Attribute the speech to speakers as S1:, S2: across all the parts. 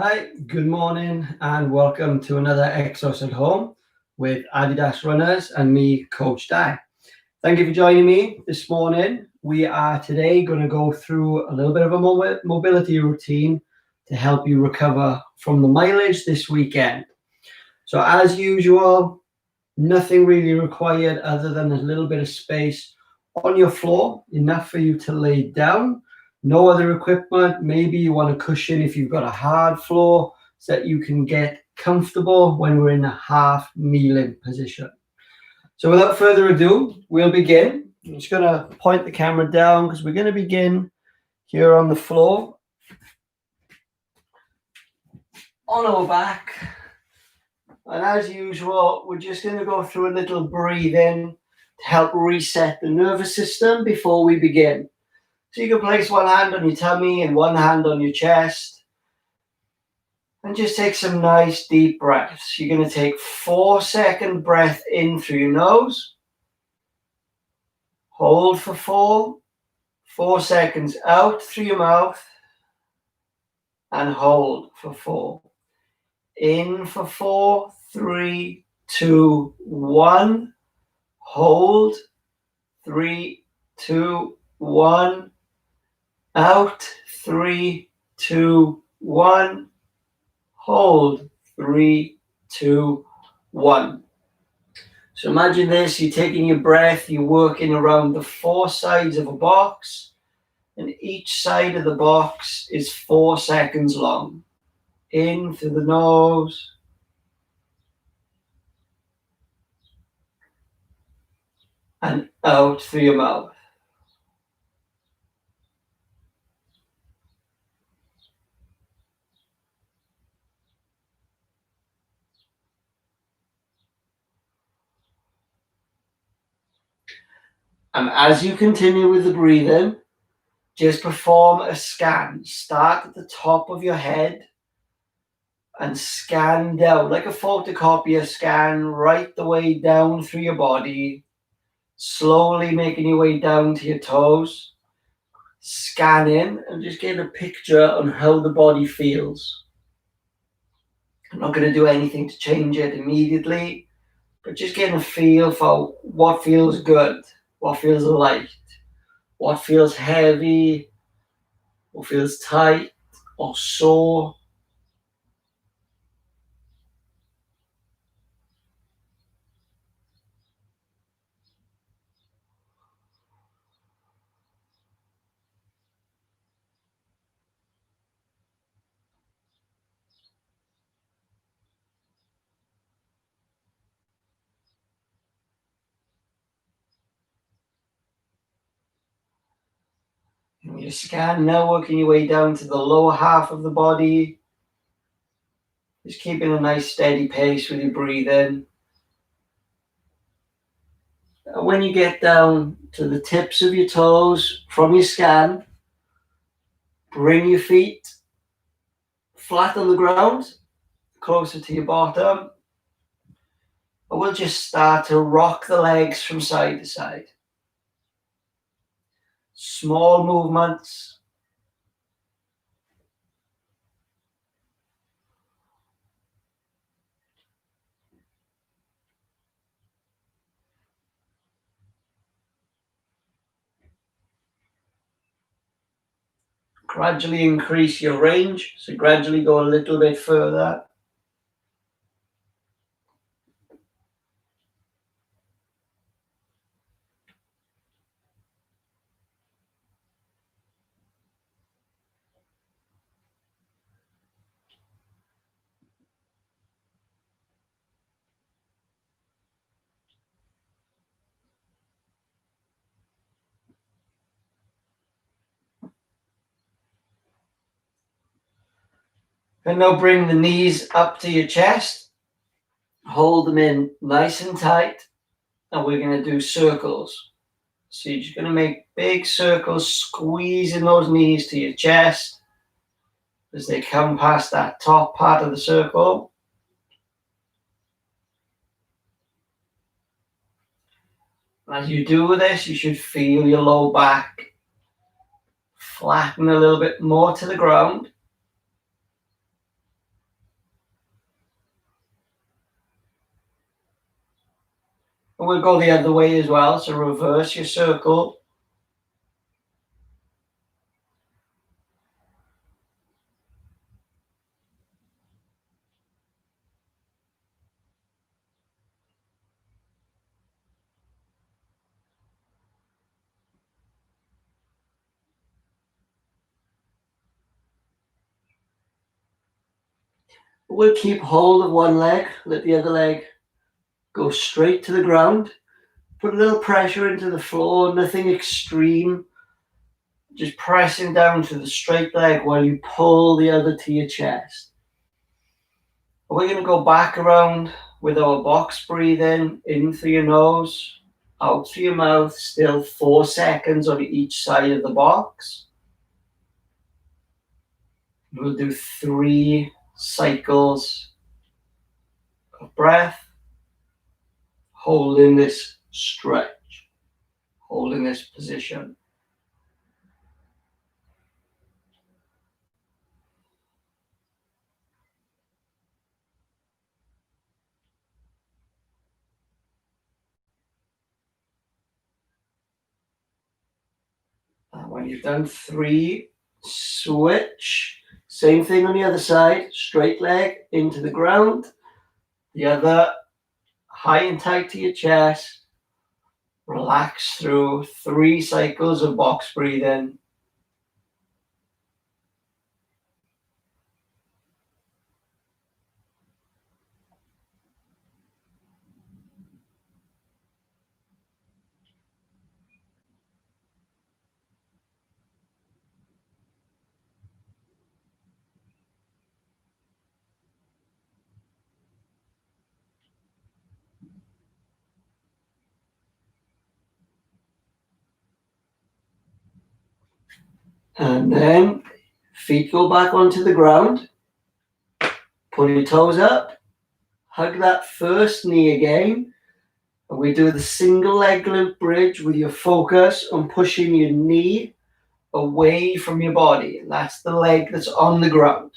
S1: Hi, good morning, and welcome to another EXOS at Home with Adidas runners and me, Coach Di. Thank you for joining me this morning. We are today going to go through a little bit of a mobility routine to help you recover from the mileage this weekend. So as usual, nothing really required other than a little bit of space on your floor, enough for you to lay down. No other equipment. Maybe you want a cushion if you've got a hard floor so that you can get comfortable when we're in a half kneeling position. So without further ado, we'll begin. I'm just going to point the camera down because we're going to begin here on the floor, on our back. And as usual, we're just going to go through a little breathing to help reset the nervous system before we begin. So you can place one hand on your tummy and one hand on your chest. And just take some nice deep breaths. You're going to take 4-second breath in through your nose. Hold for 4. 4 seconds out through your mouth. And hold for 4. In for 4, 3, 2, 1. Hold. 3, 2, 1. Out. 3, 2, 1. Hold. 3, 2, 1. So imagine this, you're taking your breath, you're working around the 4 sides of a box, and each side of the box is 4 seconds long. In through the nose. And out through your mouth. And as you continue with the breathing, just perform a scan. Start at the top of your head and scan down, like a photocopier scan, right the way down through your body, slowly making your way down to your toes, scanning and just getting a picture on how the body feels. I'm not going to do anything to change it immediately, but just getting a feel for what feels good, what feels light, what feels heavy, what feels tight or sore. And you scan, now working your way down to the lower half of the body. Just keeping a nice steady pace with your breathing. And when you get down to the tips of your toes from your scan, bring your feet flat on the ground, closer to your bottom. And we'll just start to rock the legs from side to side. Small movements. Gradually increase your range, so gradually go a little bit further. And now bring the knees up to your chest. Hold them in nice and tight. And we're going to do circles. So you're just going to make big circles, squeezing those knees to your chest as they come past that top part of the circle. As you do this, you should feel your low back flatten a little bit more to the ground. And we'll go the other way as well. So reverse your circle. We'll keep hold of one leg, let the other leg go straight to the ground. Put a little pressure into the floor, nothing extreme. Just pressing down to the straight leg while you pull the other to your chest. We're going to go back around with our box breathing, in through your nose, out through your mouth, still 4 seconds on each side of the box. We'll do 3 cycles of breath, holding this stretch, holding this position. And when you've done 3, switch. Same thing on the other side, straight leg into the ground. The other high and tight to your chest. Relax through 3 cycles of box breathing. And then feet go back onto the ground. Pull your toes up. Hug that first knee again. And we do the single leg glute bridge with your focus on pushing your knee away from your body. And that's the leg that's on the ground.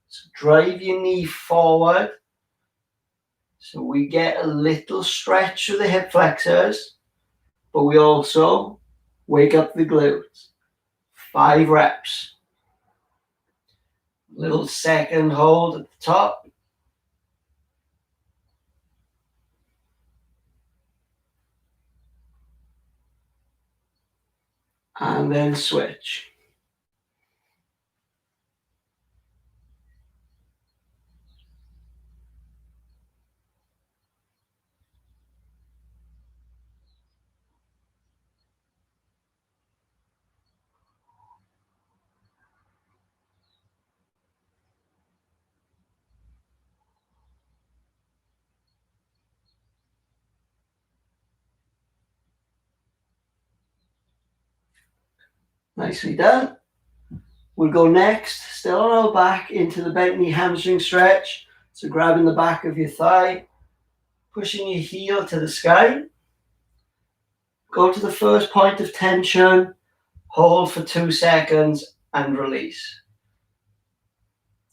S1: So drive your knee forward. So we get a little stretch through the hip flexors, but we also wake up the glutes. 5 reps. Little second hold at the top. And then switch. Nicely done. We'll go next, still on our back, into the bent knee hamstring stretch. So grabbing the back of your thigh, pushing your heel to the sky. Go to the first point of tension, hold for 2 seconds and release.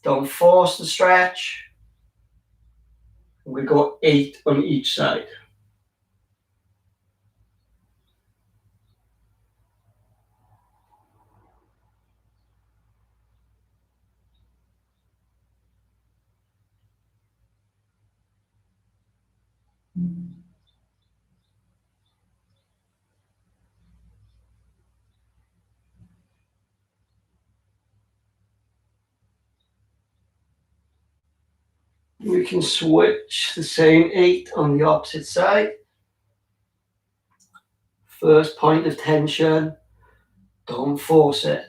S1: Don't force the stretch. We go 8 on each side. We can switch the same 8 on the opposite side. First point of tension, don't force it.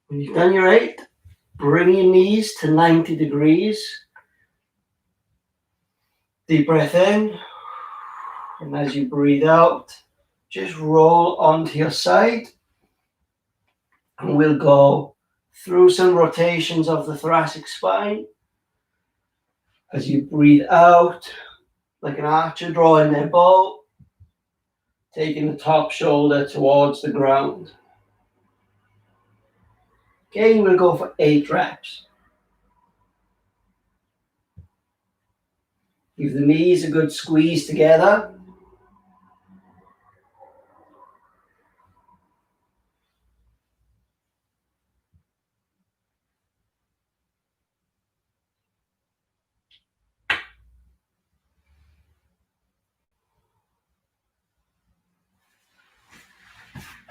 S1: When you've done your 8, bring your knees to 90 degrees. Deep breath in. And as you breathe out, just roll onto your side. And we'll go through some rotations of the thoracic spine. As you breathe out, like an archer drawing their bow, taking the top shoulder towards the ground. Again, we'll go for 8 reps. Give the knees a good squeeze together.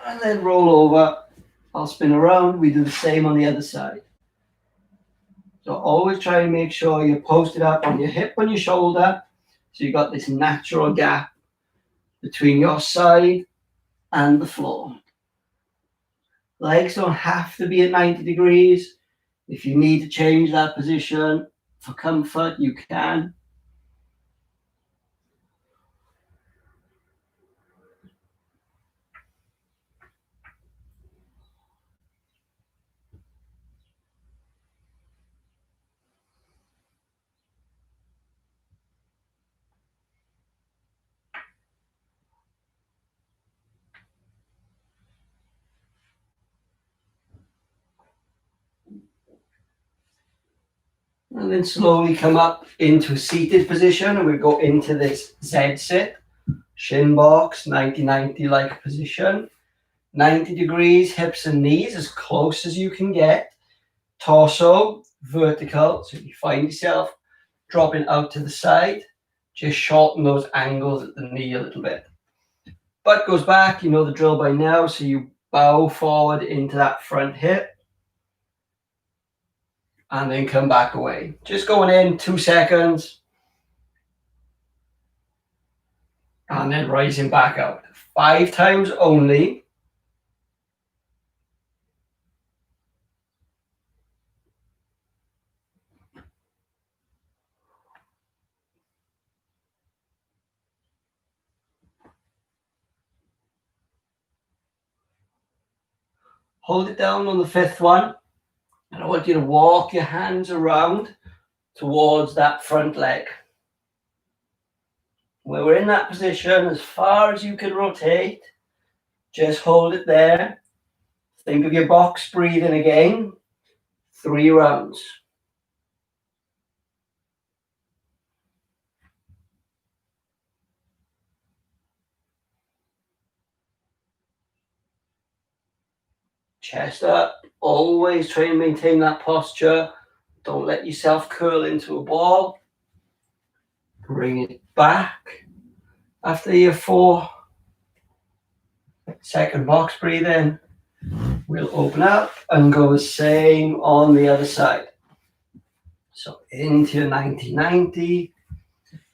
S1: And then roll over. I'll spin around. We do the same on the other side. So always try and make sure you're posted up on your hip and your shoulder. So you've got this natural gap between your side and the floor. Legs don't have to be at 90 degrees. If you need to change that position for comfort, you can. And then slowly come up into a seated position, and we go into this Z sit, shin box, 90-90 like position. 90 degrees, hips and knees as close as you can get. Torso vertical, so if you find yourself dropping out to the side, just shorten those angles at the knee a little bit. Butt goes back, you know the drill by now, so you bow forward into that front hip. And then come back away. Just going in 2 seconds. And then rising back out. 5 times only. Hold it down on the 5th one. And I want you to walk your hands around towards that front leg. When we're in that position, as far as you can rotate, just hold it there. Think of your box breathing again. 3 rounds. Chest up. Always try and maintain that posture. Don't let yourself curl into a ball. Bring it back. After your 4-second box breathing, we'll open up and go the same on the other side. So into your 90-90.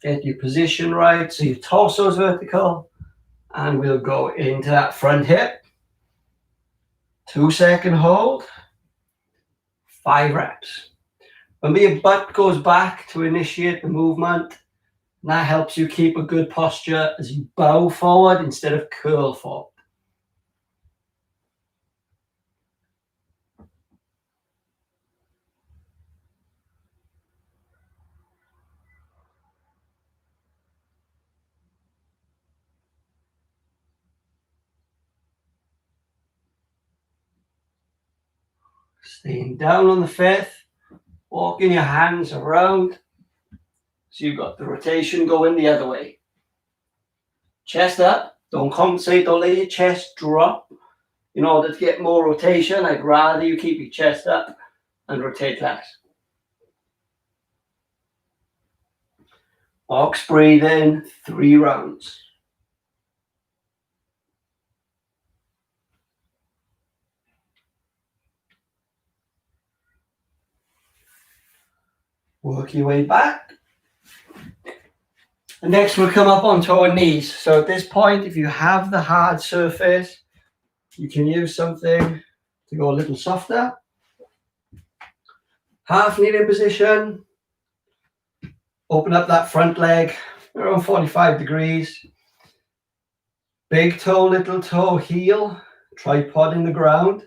S1: Get your position right so your torso is vertical. And we'll go into that front hip. 2-second hold. 5 reps. Remember, your butt goes back to initiate the movement. And that helps you keep a good posture as you bow forward instead of curl forward. Staying down on the 5th. Walking your hands around. So you've got the rotation going the other way. Chest up. Don't compensate. Don't let your chest drop. In order to get more rotation, I'd rather you keep your chest up and rotate less. Box breathing, 3 rounds. Work your way back. And next we'll come up onto our knees. So at this point, if you have the hard surface, you can use something to go a little softer. Half kneeling position. Open up that front leg around 45 degrees. Big toe, little toe, heel, tripod in the ground.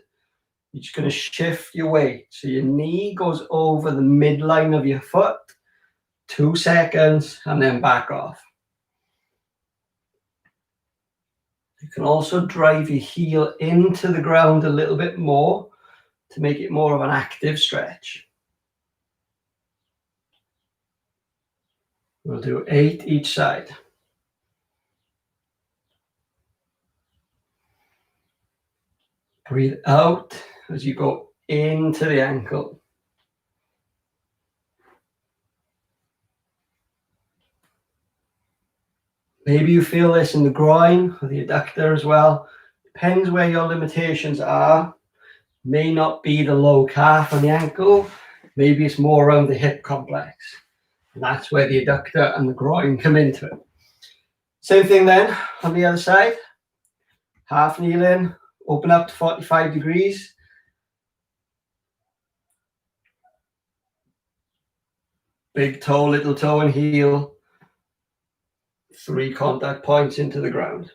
S1: You're just going to shift your weight. So your knee goes over the midline of your foot, 2 seconds, and then back off. You can also drive your heel into the ground a little bit more to make it more of an active stretch. We'll do 8 each side. Breathe out as you go into the ankle. Maybe you feel this in the groin or the adductor as well. Depends where your limitations are. May not be the low calf and the ankle. Maybe it's more around the hip complex. And that's where the adductor and the groin come into it. Same thing then on the other side. Half kneel in, open up to 45 degrees. Big toe, little toe and heel. 3 contact points into the ground.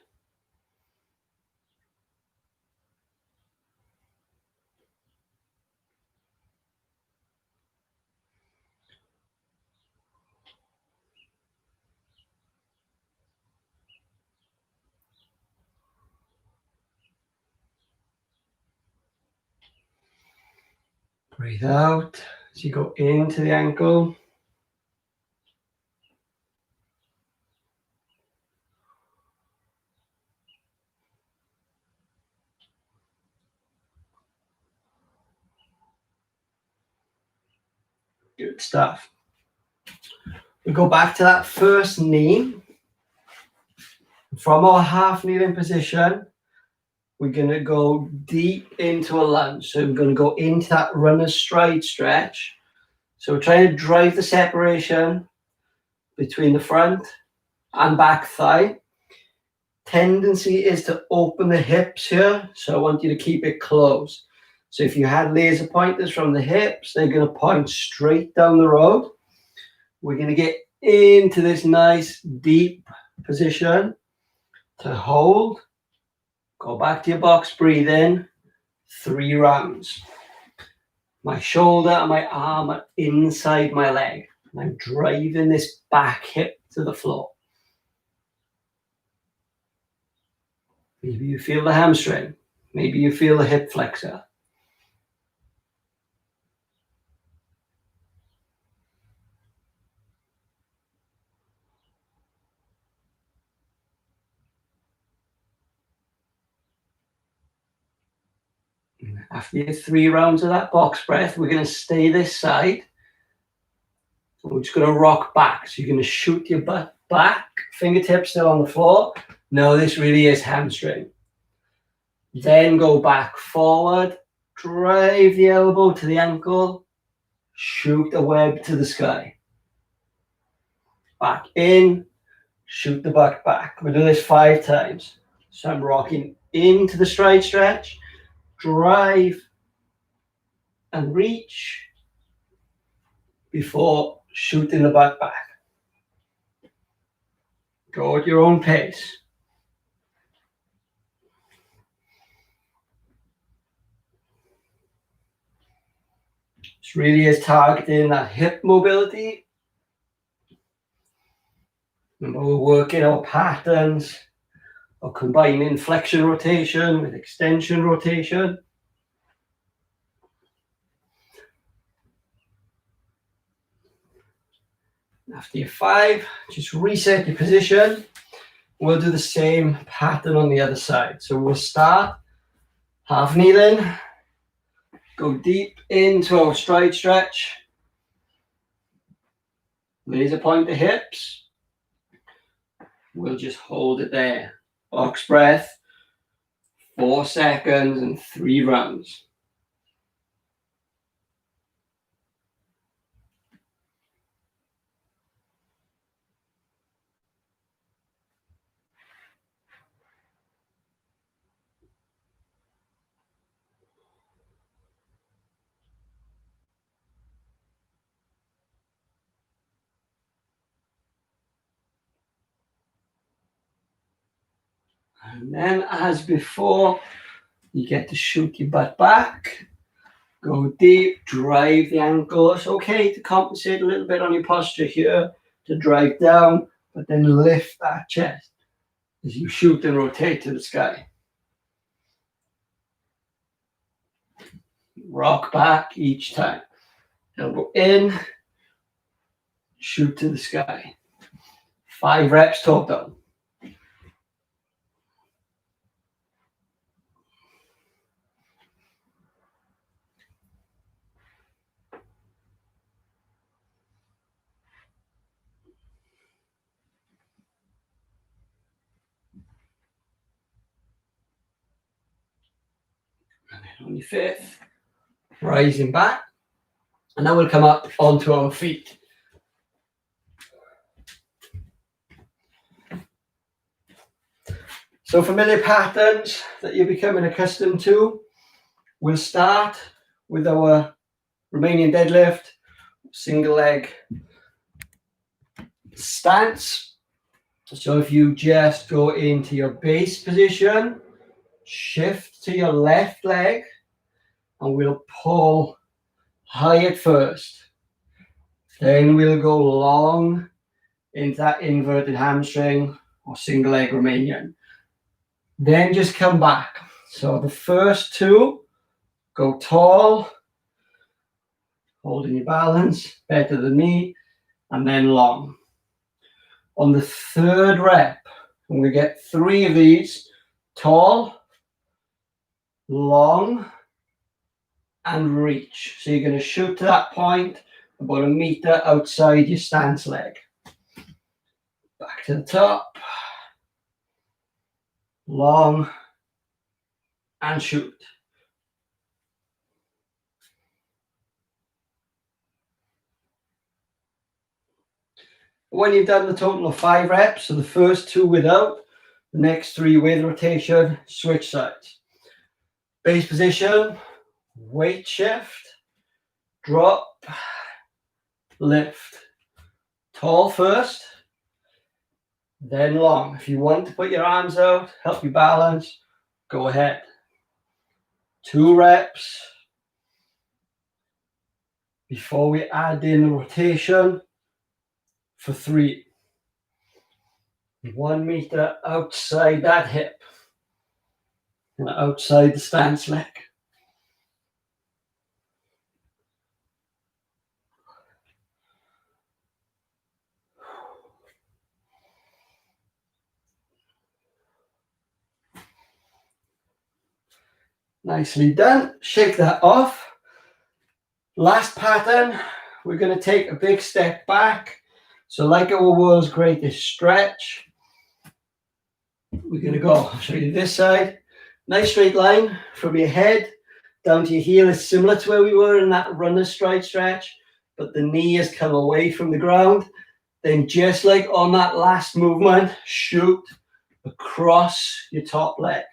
S1: Breathe out as you go into the ankle. Good stuff. We go back to that first knee. From our half kneeling position, we're going to go deep into a lunge. So we're going to go into that runner's stride stretch. So we're trying to drive the separation between the front and back thigh. Tendency is to open the hips here. So I want you to keep it closed. So if you had laser pointers from the hips, they're going to point straight down the road. We're going to get into this nice deep position to hold. Go back to your box, breathe in. 3 rounds. My shoulder and my arm are inside my leg. And I'm driving this back hip to the floor. Maybe you feel the hamstring. Maybe you feel the hip flexor. After your 3 rounds of that box breath, we're going to stay this side. We're just going to rock back. So you're going to shoot your butt back, fingertips still on the floor. No, this really is hamstring. Then go back forward, drive the elbow to the ankle, shoot the web to the sky. Back in, shoot the butt back. We'll do this 5 times. So I'm rocking into the stride stretch, drive and reach before shooting the butt back. Go at your own pace. This really is targeting that hip mobility. Remember, we're working our patterns of combining flexion rotation with extension rotation. After your 5, just reset your position. We'll do the same pattern on the other side. So we'll start half kneeling, go deep into our stride stretch, laser point the hips. We'll just hold it there. Box breath, 4 seconds and 3 rounds. And then, as before, you get to shoot your butt back, go deep, drive the ankle. It's okay to compensate a little bit on your posture here, to drive down, but then lift that chest as you shoot and rotate to the sky. Rock back each time. Elbow in, shoot to the sky. 5 reps total. And then on your 5th, rising back. And now we'll come up onto our feet. So familiar patterns that you're becoming accustomed to. We'll start with our Romanian deadlift, single leg stance. So if you just go into your base position, shift to your left leg, and we'll pull high at first. Then we'll go long into that inverted hamstring or single leg Romanian. Then just come back. So the first 2, go tall, holding your balance, better than me, and then long. On the 3rd rep, I'm going to get 3 of these, tall, long, and reach. So you're going to shoot to that point about 1 meter outside your stance leg. Back to the top, long, and shoot. When you've done the total of 5 reps, so the first 2 without, the next 3 with rotation, switch sides. Base position, weight shift, drop, lift. Tall first, then long. If you want to put your arms out, help you balance, go ahead. 2 reps before we add in the rotation for 3. 1 meter outside that hip and outside the stance leg. Nicely done. Shake that off. Last pattern, we're going to take a big step back. So like our world's greatest stretch, we're going to go, I'll show you this side. Nice straight line from your head down to your heel is similar to where we were in that runner's stride stretch, but the knee has come away from the ground. Then just like on that last movement, shoot across your top leg.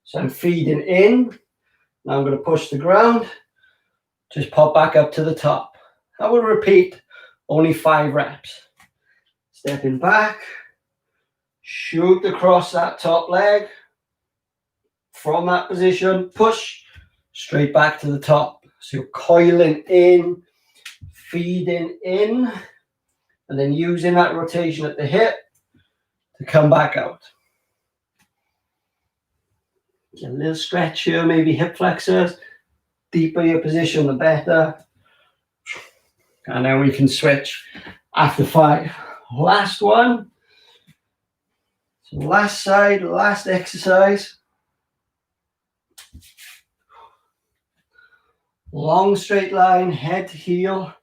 S1: So I'm feeding in. Now I'm going to push the ground. Just pop back up to the top. I will repeat only 5 reps. Stepping back. Shoot across that top leg. From that position, push straight back to the top. So you're coiling in, feeding in, and then using that rotation at the hip to come back out. Get a little stretch here, maybe hip flexors. Deeper your position, the better. And then we can switch after 5. Last one. So last side, last exercise. Long straight line, head to heel.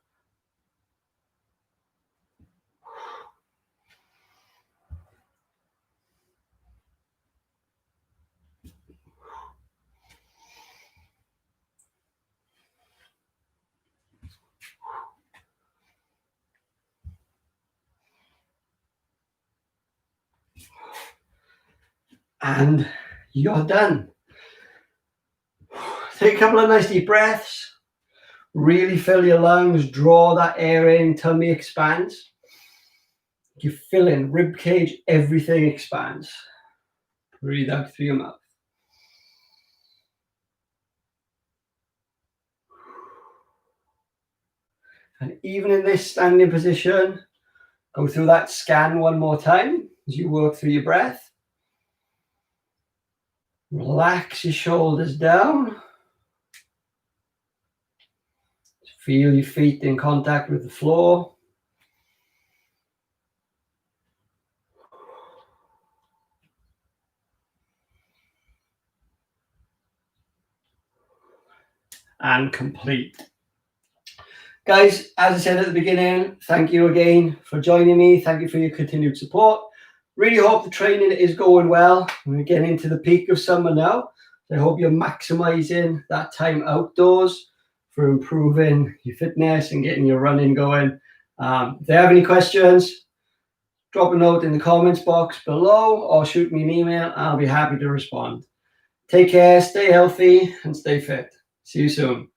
S1: And you're done. Take a couple of nice deep breaths. Really fill your lungs, draw that air in, tummy expands. You fill in, rib cage, everything expands. Breathe out through your mouth. And even in this standing position, go through that scan one more time as you work through your breath. Relax your shoulders down. Feel your feet in contact with the floor. And complete. Guys, as I said at the beginning, thank you again for joining me. Thank you for your continued support. Really hope the training is going well. We're getting into the peak of summer now. I hope you're maximizing that time outdoors for improving your fitness and getting your running going. If you have any questions, drop a note in the comments box below or shoot me an email. I'll be happy to respond. Take care, stay healthy, and stay fit. See you soon.